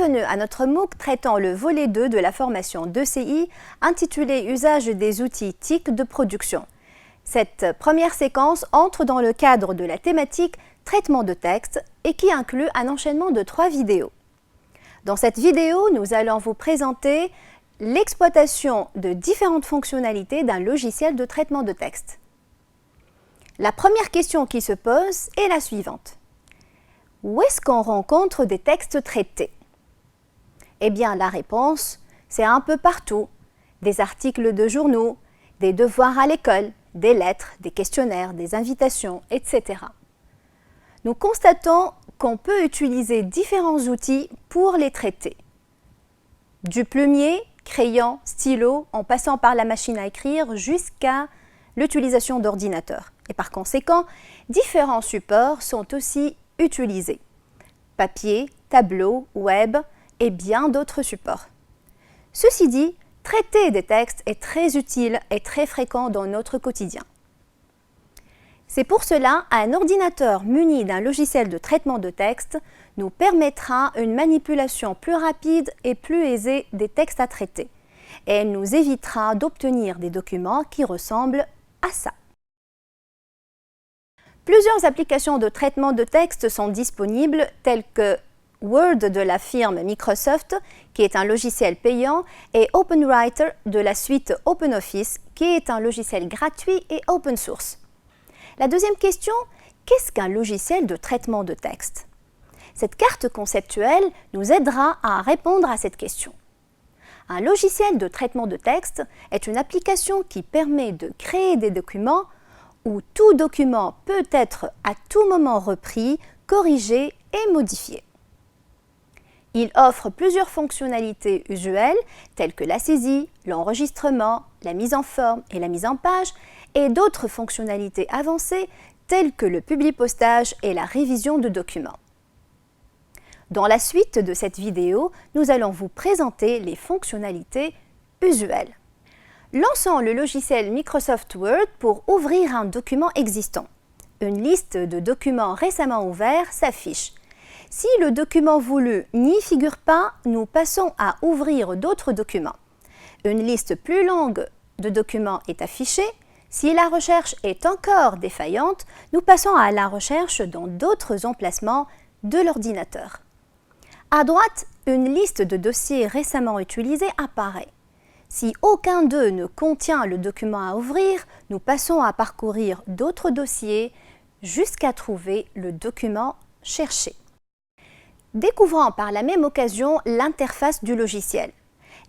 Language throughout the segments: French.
bienvenue à notre MOOC traitant le volet 2 de la formation d'ECI intitulé « Usage des outils TIC de production ». Cette première séquence entre dans le cadre de la thématique « Traitement de texte » et qui inclut un enchaînement de 3 vidéos. Dans cette vidéo, nous allons vous présenter l'exploitation de différentes fonctionnalités d'un logiciel de traitement de texte. La première question qui se pose est la suivante. Où est-ce qu'on rencontre des textes traités? Eh bien, la réponse, c'est un peu partout. Des articles de journaux, des devoirs à l'école, des lettres, des questionnaires, des invitations, etc. Nous constatons qu'on peut utiliser différents outils pour les traiter. Du plumier, crayon, stylo, en passant par la machine à écrire jusqu'à l'utilisation d'ordinateurs. Et par conséquent, différents supports sont aussi utilisés. Papier, tableau, web et bien d'autres supports. Ceci dit, traiter des textes est très utile et très fréquent dans notre quotidien. C'est pour cela qu'un ordinateur muni d'un logiciel de traitement de texte nous permettra une manipulation plus rapide et plus aisée des textes à traiter. Et elle nous évitera d'obtenir des documents qui ressemblent à ça. Plusieurs applications de traitement de texte sont disponibles, telles que Word de la firme Microsoft, qui est un logiciel payant, et OpenWriter de la suite OpenOffice, qui est un logiciel gratuit et open source. La deuxième question, qu'est-ce qu'un logiciel de traitement de texte? Cette carte conceptuelle nous aidera à répondre à cette question. Un logiciel de traitement de texte est une application qui permet de créer des documents où tout document peut être à tout moment repris, corrigé et modifié. Il offre plusieurs fonctionnalités usuelles telles que la saisie, l'enregistrement, la mise en forme et la mise en page et d'autres fonctionnalités avancées telles que le publipostage et la révision de documents. Dans la suite de cette vidéo, nous allons vous présenter les fonctionnalités usuelles. Lançons le logiciel Microsoft Word pour ouvrir un document existant. Une liste de documents récemment ouverts s'affiche. Si le document voulu n'y figure pas, nous passons à ouvrir d'autres documents. Une liste plus longue de documents est affichée. Si la recherche est encore défaillante, nous passons à la recherche dans d'autres emplacements de l'ordinateur. À droite, une liste de dossiers récemment utilisés apparaît. Si aucun d'eux ne contient le document à ouvrir, nous passons à parcourir d'autres dossiers jusqu'à trouver le document cherché. Découvrons par la même occasion l'interface du logiciel.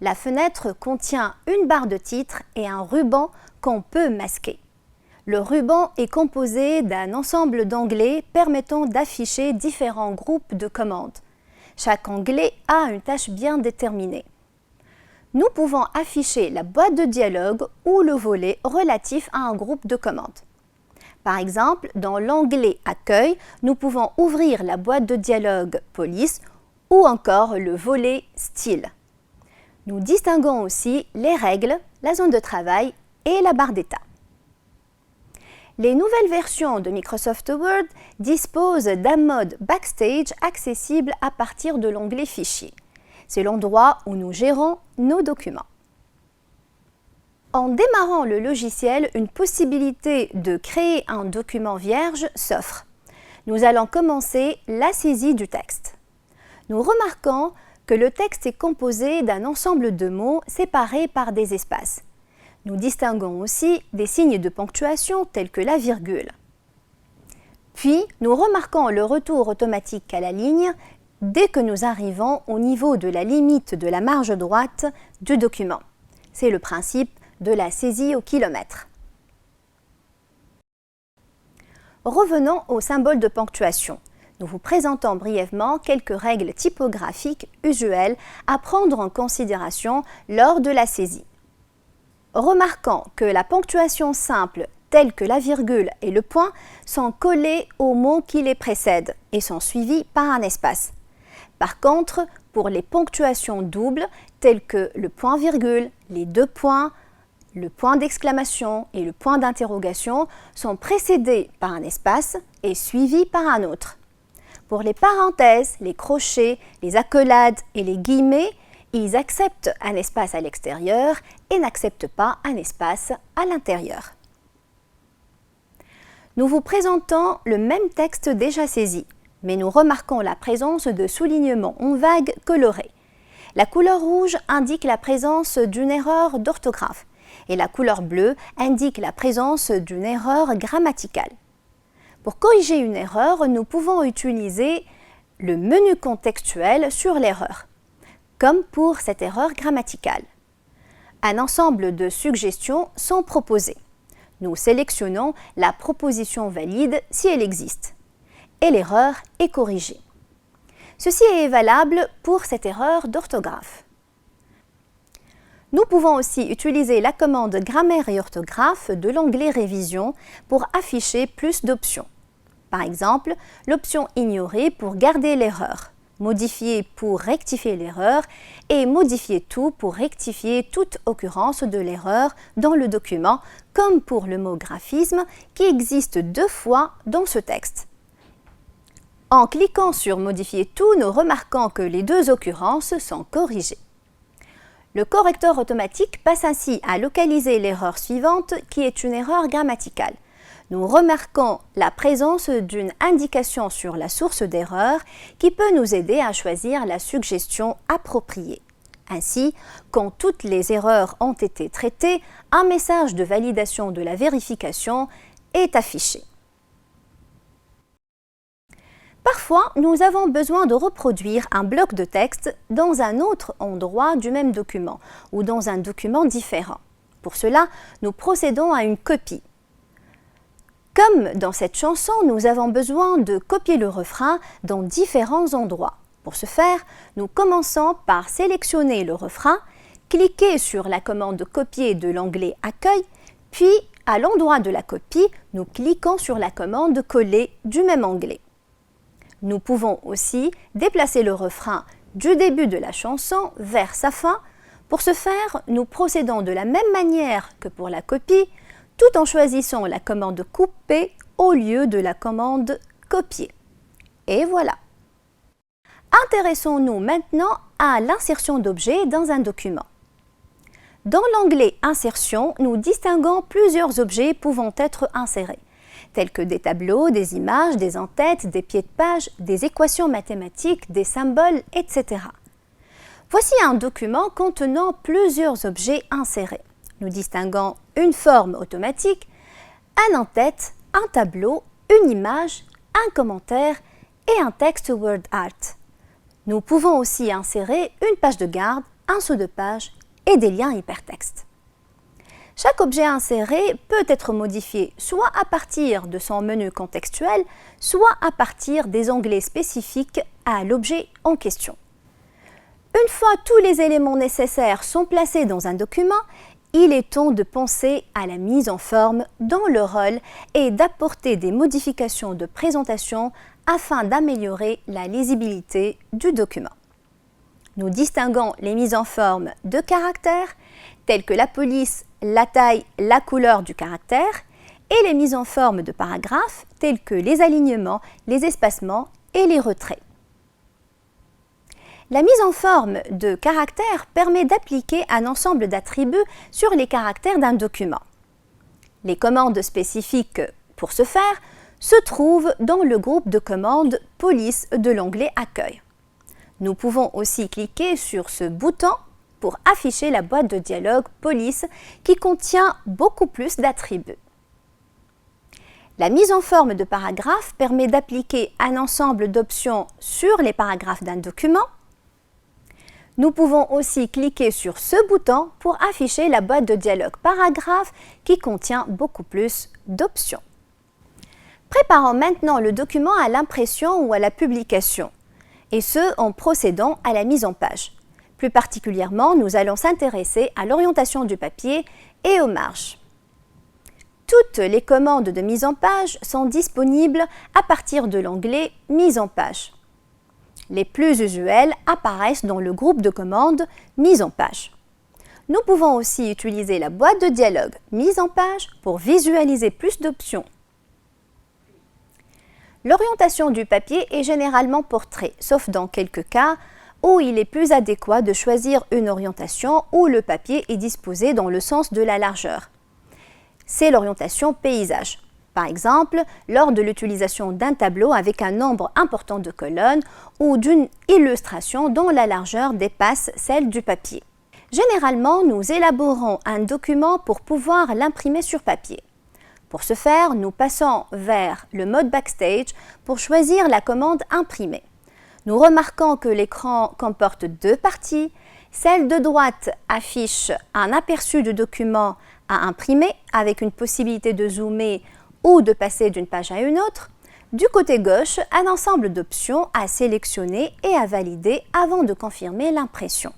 La fenêtre contient une barre de titre et un ruban qu'on peut masquer. Le ruban est composé d'un ensemble d'onglets permettant d'afficher différents groupes de commandes. Chaque onglet a une tâche bien déterminée. Nous pouvons afficher la boîte de dialogue ou le volet relatif à un groupe de commandes. Par exemple, dans l'onglet Accueil, nous pouvons ouvrir la boîte de dialogue Police ou encore le volet Style. Nous distinguons aussi les règles, la zone de travail et la barre d'état. Les nouvelles versions de Microsoft Word disposent d'un mode Backstage accessible à partir de l'onglet Fichiers. C'est l'endroit où nous gérons nos documents. En démarrant le logiciel, une possibilité de créer un document vierge s'offre. Nous allons commencer la saisie du texte. Nous remarquons que le texte est composé d'un ensemble de mots séparés par des espaces. Nous distinguons aussi des signes de ponctuation tels que la virgule. Puis, nous remarquons le retour automatique à la ligne dès que nous arrivons au niveau de la limite de la marge droite du document. C'est le principe de la saisie au kilomètre. Revenons au symbole de ponctuation. Nous vous présentons brièvement quelques règles typographiques usuelles à prendre en considération lors de la saisie. Remarquons que la ponctuation simple, telle que la virgule et le point, sont collées aux mots qui les précèdent et sont suivis par un espace. Par contre, pour les ponctuations doubles, telles que le point-virgule, les deux points, le point d'exclamation et le point d'interrogation, sont précédés par un espace et suivis par un autre. Pour les parenthèses, les crochets, les accolades et les guillemets, ils acceptent un espace à l'extérieur et n'acceptent pas un espace à l'intérieur. Nous vous présentons le même texte déjà saisi, mais nous remarquons la présence de soulignements en vague colorés. La couleur rouge indique la présence d'une erreur d'orthographe et la couleur bleue indique la présence d'une erreur grammaticale. Pour corriger une erreur, nous pouvons utiliser le menu contextuel sur l'erreur, comme pour cette erreur grammaticale. Un ensemble de suggestions sont proposées. Nous sélectionnons la proposition valide si elle existe et l'erreur est corrigée. Ceci est valable pour cette erreur d'orthographe. Nous pouvons aussi utiliser la commande grammaire et orthographe de l'onglet Révision pour afficher plus d'options. Par exemple, l'option Ignorer pour garder l'erreur, Modifier pour rectifier l'erreur et Modifier tout pour rectifier toute occurrence de l'erreur dans le document, comme pour le mot graphisme qui existe 2 fois dans ce texte. En cliquant sur Modifier tout, nous remarquons que les 2 occurrences sont corrigées. Le correcteur automatique passe ainsi à localiser l'erreur suivante qui est une erreur grammaticale. Nous remarquons la présence d'une indication sur la source d'erreur qui peut nous aider à choisir la suggestion appropriée. Ainsi, quand toutes les erreurs ont été traitées, un message de validation de la vérification est affiché. Parfois, nous avons besoin de reproduire un bloc de texte dans un autre endroit du même document ou dans un document différent. Pour cela, nous procédons à une copie. Comme dans cette chanson, nous avons besoin de copier le refrain dans différents endroits. Pour ce faire, nous commençons par sélectionner le refrain, cliquer sur la commande Copier de l'onglet Accueil, puis à l'endroit de la copie, nous cliquons sur la commande Coller du même onglet. Nous pouvons aussi déplacer le refrain du début de la chanson vers sa fin. Pour ce faire, nous procédons de la même manière que pour la copie, tout en choisissant la commande Couper au lieu de la commande Copier. Et voilà. Intéressons-nous maintenant à l'insertion d'objets dans un document. Dans l'onglet Insertion, nous distinguons plusieurs objets pouvant être insérés, tels que des tableaux, des images, des en-têtes, des pieds de page, des équations mathématiques, des symboles, etc. Voici un document contenant plusieurs objets insérés. Nous distinguons une forme automatique, un en-tête, un tableau, une image, un commentaire et un texte word art. Nous pouvons aussi insérer une page de garde, un saut de page et des liens hypertextes. Chaque objet inséré peut être modifié soit à partir de son menu contextuel, soit à partir des onglets spécifiques à l'objet en question. Une fois tous les éléments nécessaires sont placés dans un document, il est temps de penser à la mise en forme dans le rôle et d'apporter des modifications de présentation afin d'améliorer la lisibilité du document. Nous distinguons les mises en forme de caractères, telles que la police, la taille, la couleur du caractère, et les mises en forme de paragraphes, telles que les alignements, les espacements et les retraits. La mise en forme de caractères permet d'appliquer un ensemble d'attributs sur les caractères d'un document. Les commandes spécifiques pour ce faire se trouvent dans le groupe de commandes Police de l'onglet Accueil. Nous pouvons aussi cliquer sur ce bouton pour afficher la boîte de dialogue Police qui contient beaucoup plus d'attributs. La mise en forme de paragraphes permet d'appliquer un ensemble d'options sur les paragraphes d'un document. Nous pouvons aussi cliquer sur ce bouton pour afficher la boîte de dialogue paragraphe qui contient beaucoup plus d'options. Préparons maintenant le document à l'impression ou à la publication, et ce en procédant à la mise en page. Plus particulièrement, nous allons s'intéresser à l'orientation du papier et aux marges. Toutes les commandes de mise en page sont disponibles à partir de l'onglet « Mise en page ». Les plus usuelles apparaissent dans le groupe de commandes « Mise en page ». Nous pouvons aussi utiliser la boîte de dialogue « Mise en page » pour visualiser plus d'options. L'orientation du papier est généralement portrait, sauf dans quelques cas où il est plus adéquat de choisir une orientation où le papier est disposé dans le sens de la largeur. C'est l'orientation paysage. Par exemple, lors de l'utilisation d'un tableau avec un nombre important de colonnes ou d'une illustration dont la largeur dépasse celle du papier. Généralement, nous élaborons un document pour pouvoir l'imprimer sur papier. Pour ce faire, nous passons vers le mode Backstage pour choisir la commande imprimée. Nous remarquons que l'écran comporte deux parties. Celle de droite affiche un aperçu du document à imprimer avec une possibilité de zoomer ou de passer d'une page à une autre. Du côté gauche, un ensemble d'options à sélectionner et à valider avant de confirmer l'impression.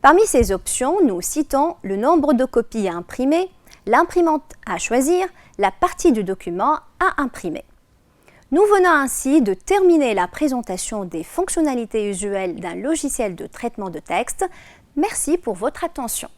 Parmi ces options, nous citons le nombre de copies à imprimer, l'imprimante à choisir, la partie du document à imprimer. Nous venons ainsi de terminer la présentation des fonctionnalités usuelles d'un logiciel de traitement de texte. Merci pour votre attention.